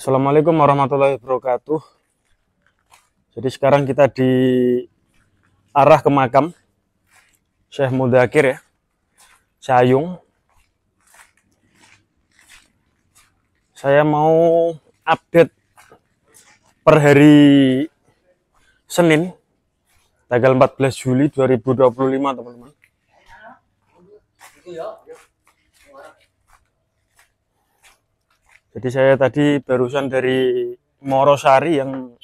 Assalamualaikum warahmatullahi wabarakatuh. Jadi sekarang kita di arah ke makam Syekh Mudakir ya, Sayung. Saya mau update per hari Senin tanggal 14 Juli 2025 teman-teman. Jadi saya tadi barusan dari Morosari yang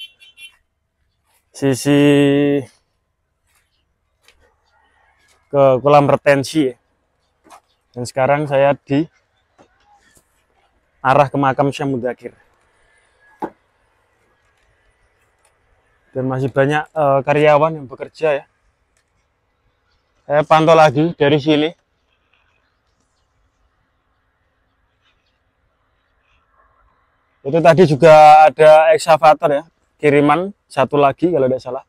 sisi ke kolam retensi ya. Dan sekarang saya di arah ke makam Syekh Mudakir. Dan masih banyak karyawan yang bekerja ya. Saya pantau lagi dari sini. Itu tadi juga ada ekskavator ya, kiriman satu lagi kalau tidak salah.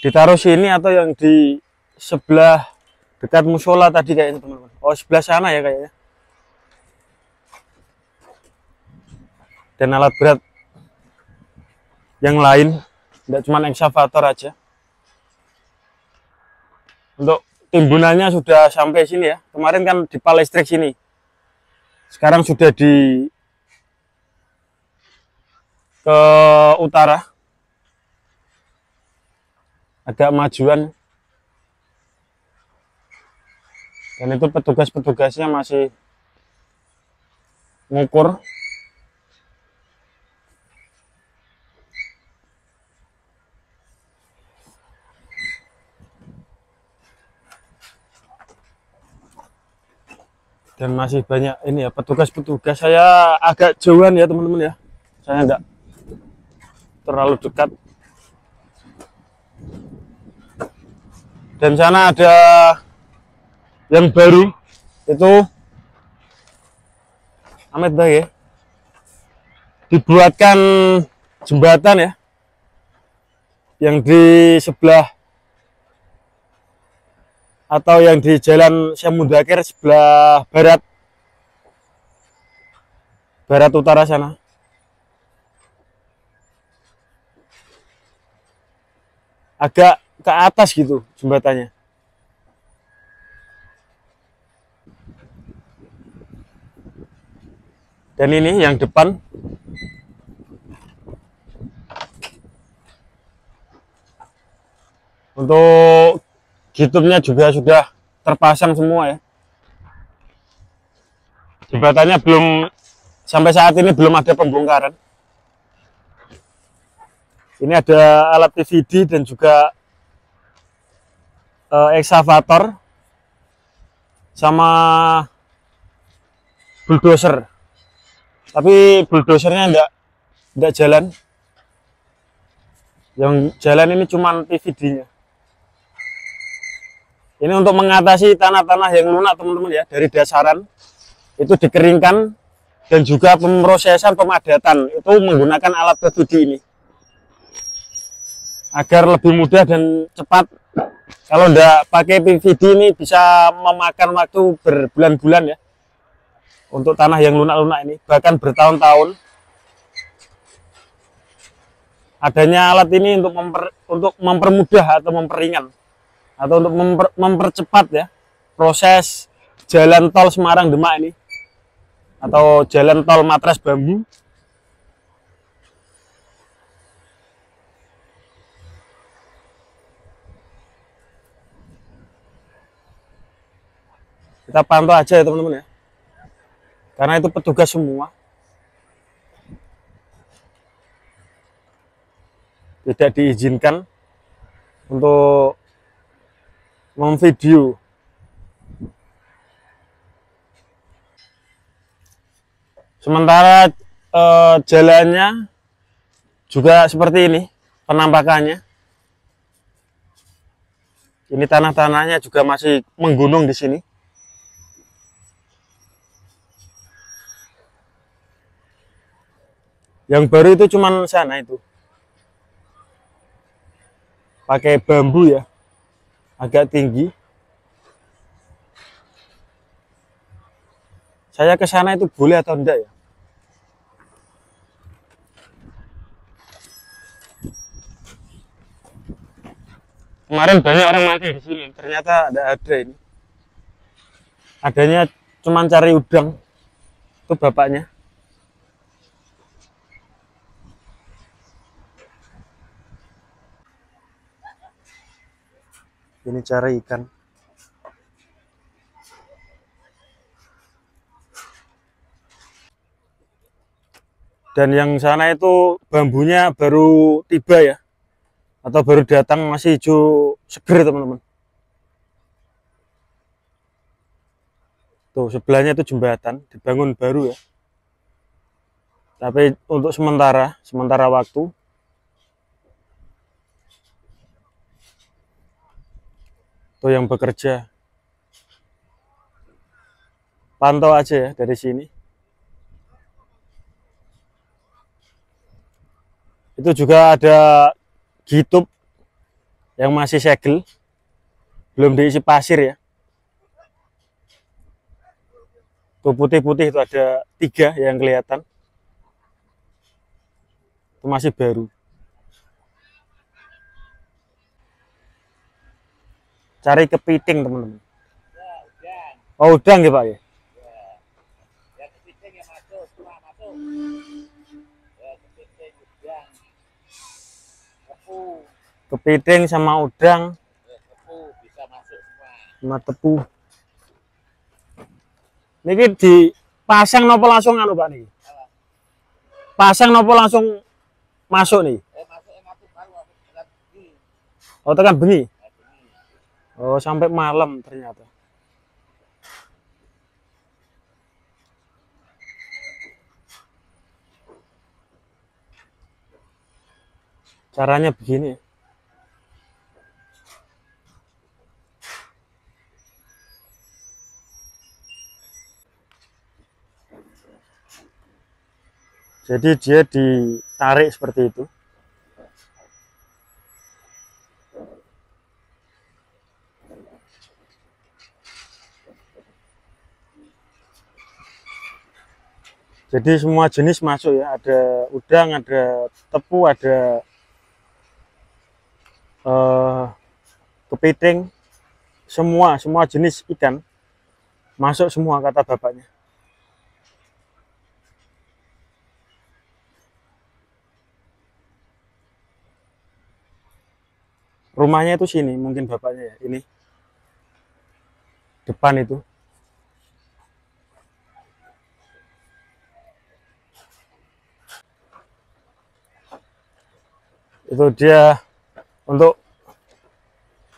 Ditaruh sini atau yang di sebelah dekat musola tadi kayaknya teman-teman. Oh, sebelah sana ya kayaknya. Dan alat berat yang lain, tidak cuma ekskavator aja. Untuk timbunannya sudah sampai sini ya. Kemarin kan di Palestrik sini. Sekarang sudah di ke utara, agak majuan, dan itu petugas-petugasnya masih ngukur. Dan masih banyak ini ya, petugas-petugas. Saya agak jauhan ya teman-teman ya, saya enggak terlalu dekat. Dan sana ada yang baru, itu Amit Bae, dibuatkan jembatan ya, yang di sebelah atau yang di jalan Syekh Mudakir sebelah barat utara sana. Agak ke atas gitu jembatannya. Dan ini yang depan. Untuk gitupnya juga sudah terpasang semua ya. Jembatannya belum, sampai saat ini belum ada pembongkaran. Ini ada alat PVD dan juga ekskavator sama bulldozer. Tapi bulldozernya enggak jalan. Yang jalan ini cuma PVD-nya. Ini untuk mengatasi tanah-tanah yang lunak teman-teman ya, dari dasaran itu dikeringkan, dan juga pemrosesan pemadatan itu menggunakan alat PVD ini agar lebih mudah dan cepat. Kalau enggak pakai PVD ini bisa memakan waktu berbulan-bulan ya untuk tanah yang lunak-lunak ini, bahkan bertahun-tahun. Adanya alat ini untuk mempermudah atau memperingan atau untuk mempercepat ya proses jalan tol Semarang Demak ini, atau jalan tol Matras Bambu. Kita pantau aja ya teman-teman ya, karena itu petugas semua, tidak diizinkan untuk memvideo. Sementara jalannya juga seperti ini penampakannya. Ini tanah-tanahnya juga masih menggunung di sini. Yang baru itu cuman sana itu, pakai bambu ya, agak tinggi. Saya ke sana itu boleh atau enggak ya? Kemarin banyak orang mati di sini, ternyata tidak ada ini. Adanya cuman cari udang. Itu bapaknya. Ini cari ikan. Dan yang sana itu bambunya baru tiba ya, atau baru datang, masih hijau seger teman-teman. Tuh sebelahnya itu jembatan dibangun baru ya, tapi untuk sementara waktu. Tuh yang bekerja, pantau aja ya dari sini. Itu juga ada gitup yang masih segel, belum diisi pasir ya. Tuh putih-putih itu ada 3 yang kelihatan. Itu masih baru. Cari kepiting teman-teman. Oh udang ya Pak ya. Kepiting sama udang, sama tepu. Niki dipasang nopo langsung anu Pak niki? Pasang nopo langsung masuk nih? Oh tekan bengi. Oh sampai malam ternyata. Caranya begini. Jadi dia ditarik seperti itu. Jadi semua jenis masuk ya, ada udang, ada tepu, ada kepiting, semua jenis ikan masuk semua kata bapaknya. Rumahnya itu sini, mungkin bapaknya ya, ini depan itu. Itu dia untuk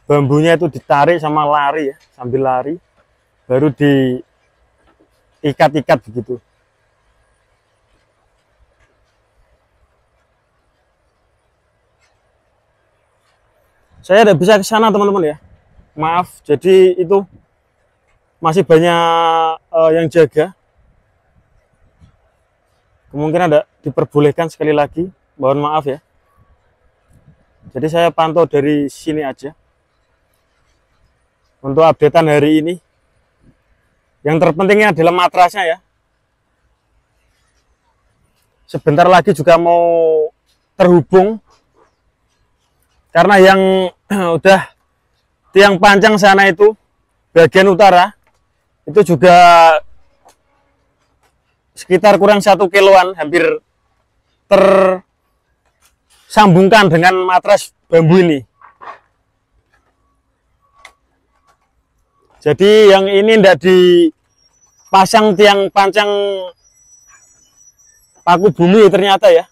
bambunya itu ditarik sama lari ya, sambil lari baru diikat-ikat begitu. Saya tidak bisa ke sana teman-teman ya, maaf. Jadi itu masih banyak yang jaga. Kemungkinan ada diperbolehkan sekali lagi, mohon maaf ya. Jadi saya pantau dari sini aja untuk updatean hari ini. Yang terpentingnya adalah matrasnya ya. Sebentar lagi juga mau terhubung, karena yang udah tiang panjang sana itu bagian utara itu juga sekitar kurang 1 kiloan, hampir tersambungkan dengan matras bambu ini. Jadi yang ini tidak dipasang tiang panjang paku bumi ternyata ya.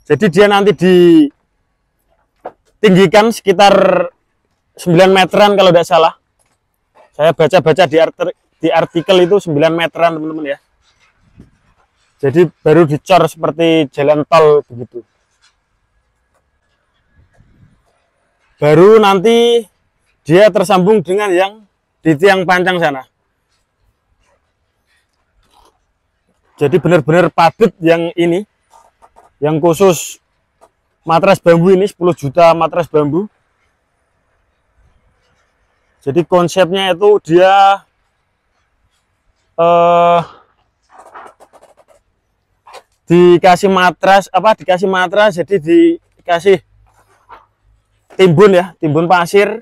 Jadi dia nanti ditinggikan sekitar 9 meteran kalau tidak salah. Saya baca-baca di artikel itu 9 meteran teman-teman ya. Jadi baru dicor seperti jalan tol begitu. Baru nanti dia tersambung dengan yang di tiang panjang sana. Jadi benar-benar padat yang ini, yang khusus matras bambu ini 10 juta matras bambu. Jadi konsepnya itu dia dikasih matras jadi dikasih timbun ya, timbun pasir.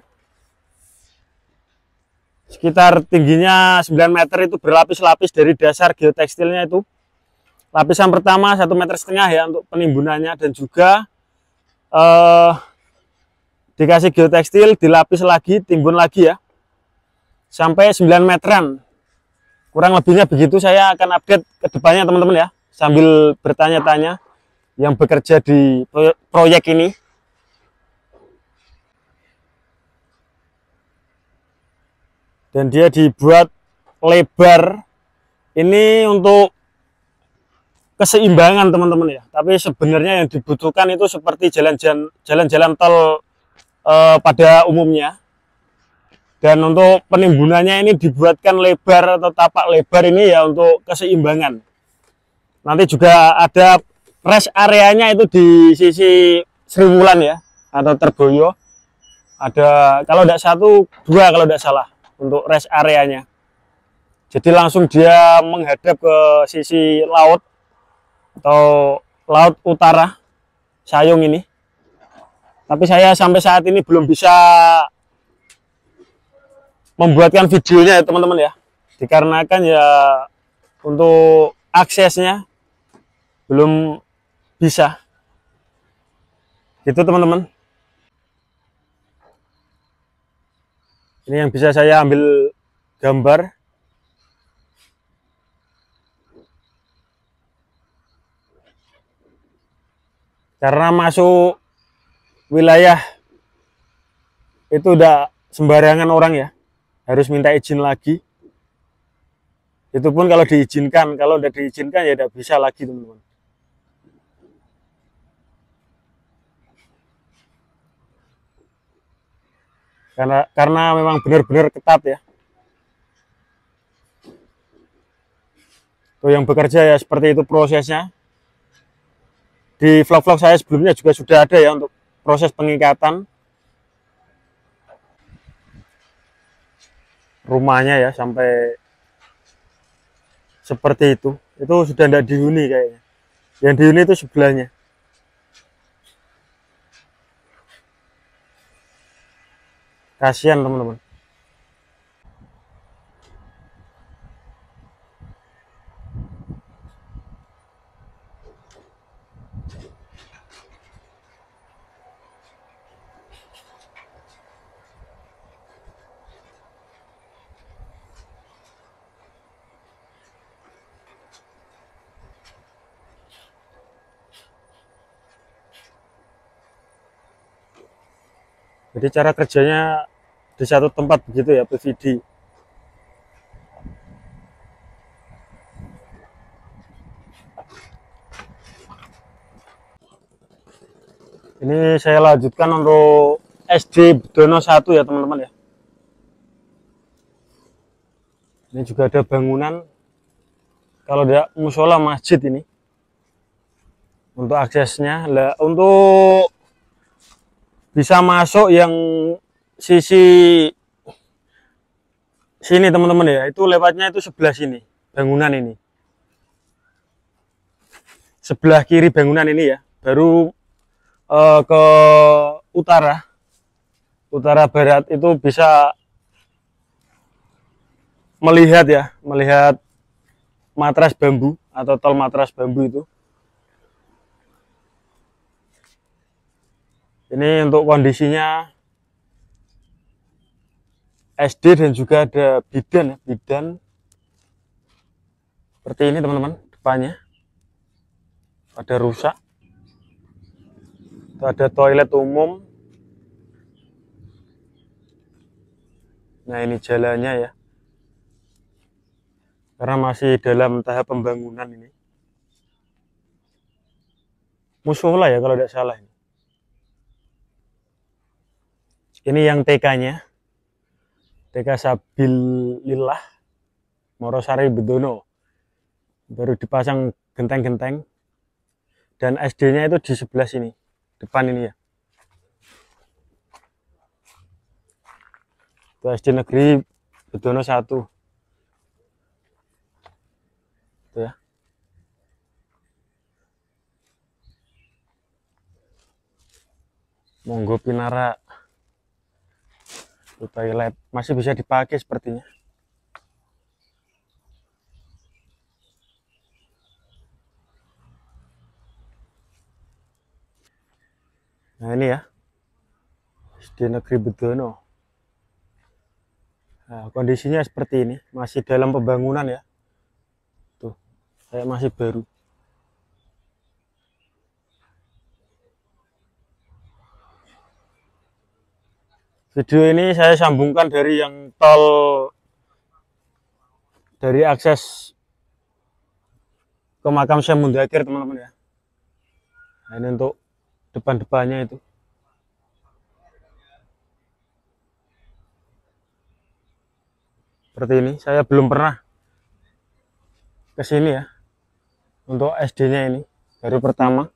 Sekitar tingginya 9 meter, itu berlapis-lapis dari dasar geotekstilnya itu. Lapisan pertama 1,5 meter ya untuk penimbunannya, dan juga dikasih geotekstil, dilapis lagi, timbun lagi ya, sampai 9 meteran. Kurang lebihnya begitu. Saya akan update ke depannya teman-teman ya, sambil bertanya-tanya yang bekerja di proyek ini. Dan dia dibuat lebar ini untuk keseimbangan teman-teman ya. Tapi sebenarnya yang dibutuhkan itu seperti jalan-jalan tol pada umumnya. Dan untuk penimbunannya ini dibuatkan lebar atau tapak lebar ini ya untuk keseimbangan. Nanti juga ada rest areanya itu di sisi Sri Wulan ya, atau Terboyo. Ada kalau tidak satu, dua kalau tidak salah untuk rest areanya. Jadi langsung dia menghadap ke sisi laut atau laut utara Sayung ini. Tapi saya sampai saat ini belum bisa membuatkan videonya ya teman-teman ya, dikarenakan ya untuk aksesnya belum bisa gitu teman-teman. Ini yang bisa saya ambil gambar. Karena masuk wilayah itu udah sembarangan orang ya, harus minta izin lagi. Itu pun kalau diizinkan, kalau udah diizinkan ya udah bisa lagi teman-teman. Karena memang benar-benar ketat ya. Tuh yang bekerja ya seperti itu prosesnya. Di vlog-vlog saya sebelumnya juga sudah ada ya untuk proses pengikatan rumahnya ya, sampai seperti itu. Itu sudah tidak dihuni kayaknya. Yang dihuni itu sebelahnya. Kasihan teman-teman. Jadi cara kerjanya di satu tempat begitu ya, PVD. Ini saya lanjutkan untuk SD Bedono 1 ya teman-teman ya. Ini juga ada bangunan, kalau ada musola masjid ini. Untuk aksesnya, untuk bisa masuk yang sisi sini teman-teman ya, itu lewatnya itu sebelah sini, bangunan ini. Sebelah kiri bangunan ini ya, baru ke utara barat itu bisa melihat matras bambu atau tol matras bambu itu. Ini untuk kondisinya SD dan juga ada bidan ya, bidan seperti ini teman-teman. Depannya ada rusak, itu ada toilet umum. Nah ini jalannya ya, karena masih dalam tahap pembangunan ini. Musola ya kalau tidak salah. Ini yang TK-nya, TK Sabilillah Morosari Bedono, baru dipasang genteng-genteng. Dan SD-nya itu di sebelah sini, depan ini ya. Itu SD Negeri Bedono 1. Itu ya. Monggo pinara. Toilet masih bisa dipakai sepertinya. Nah ini ya, SD Negeri Bedono. Nah, kondisinya seperti ini, masih dalam pembangunan ya. Tuh, kayak masih baru. Video ini saya sambungkan dari yang tol, dari akses ke makam Syekh Mundakir teman-teman ya. Nah, ini untuk depan-depannya itu. Seperti ini, saya belum pernah ke sini ya. Untuk SD-nya ini, baru pertama.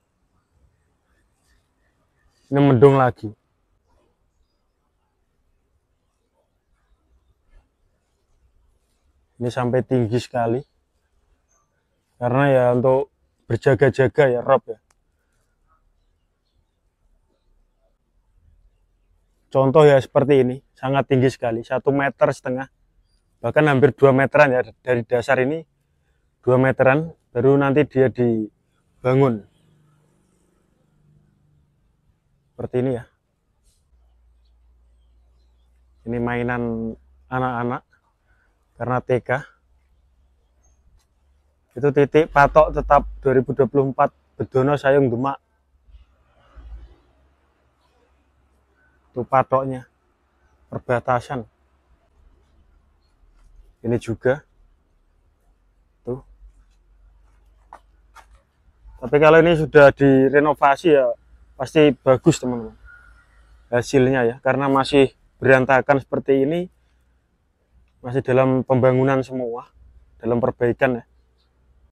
Ini mendung lagi. Ini sampai tinggi sekali. Karena ya untuk berjaga-jaga ya Rob ya. Contoh ya seperti ini, sangat tinggi sekali, 1,5 meter, bahkan hampir 2 meteran ya, dari dasar ini 2 meteran, baru nanti dia dibangun. Seperti ini ya. Ini mainan anak-anak, karena TK. Itu titik patok tetap 2024 Bedono Sayung Demak. Itu patoknya, perbatasan. Ini juga. Tuh. Tapi kalau ini sudah direnovasi ya pasti bagus teman-teman. Hasilnya ya, karena masih berantakan seperti ini, masih dalam pembangunan semua, dalam perbaikan ya.